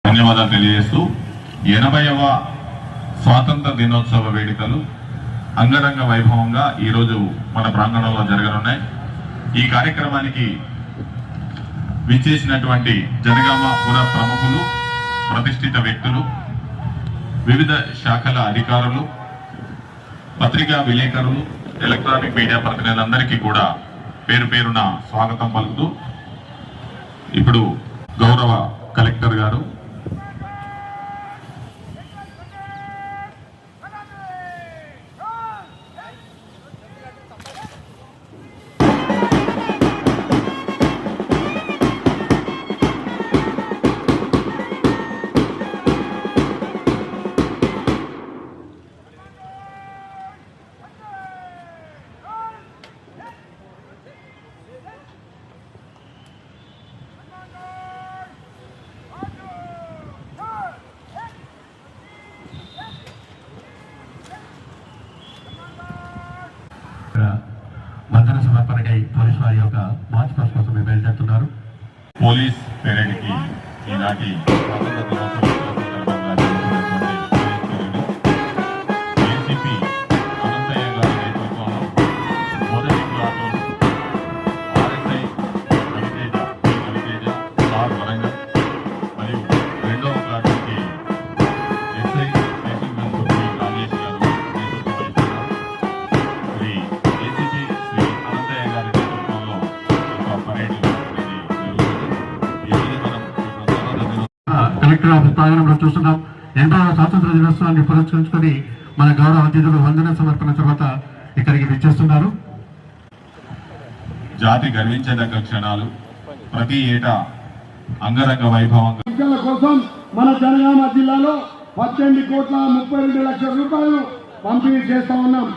ధన్యవాదాలు తెలియజేస్తూ 80వ స్వాతంత్ర దినోత్సవ వేడుకలు అంగరంగ వైభవంగా ఈరోజు మన ప్రాంగణంలో జరగనున్నాయి. ఈ కార్యక్రమానికి విచ్చేసినటువంటి జనగామ పుర ప్రముఖులు, ప్రతిష్ఠిత వ్యక్తులు, వివిధ శాఖల అధికారులు, పత్రికా విలేకరులు, ఎలక్ట్రానిక్ మీడియా ప్రతినిధులందరికీ కూడా పేరు పేరున స్వాగతం పలుకుతూ ఇప్పుడు గౌరవ కలెక్టర్ గారు వందన సమర్పణకై పోలీసు వారి యొక్క మార్చ్ పాస్ కోసం బయలుదేరుతున్నారు. పోలీస్ పెరేడ్ కి ఈనాటి స్వాతంత్ర దినోత్సవం సందర్భంగా జరుగుతున్నటువంటి ఏసీపీ అనంతయ్య గారి నేతృత్వంలో మొదటి platoon RSI Raviteja sir Warangal మరియు రెండవ ప్లాటూన్ కి ఎస్ఐ స్టేషన్ గన్పూర్ రాజేష్ గారు నేతృత్వం వహిస్తున్నారు. మరి ఏసీపీ శ్రీ అనంతయ్య గారి నేతృత్వంలో ఒక పరేడ్ కలెక్టర్ ఆఫీస్ ప్రాంగణంలో చూస్తున్నాం. 80వ స్వాతంత్ర దినోత్సవాన్ని పురస్కరించుకొని మన గౌరవ అతిథులు వందన సమర్పణ తర్వాత ఇక్కడికి విచ్చేస్తున్నారు. జాతి గర్వించదగ్గ క్షణాలు ప్రతి ఏటా అంగరంగ వైభవంగా కోసం మన జనగామ జిల్లాలో 18,32,00,000 రూపాయలు పంపిణీ చేస్తా ఉన్నాం.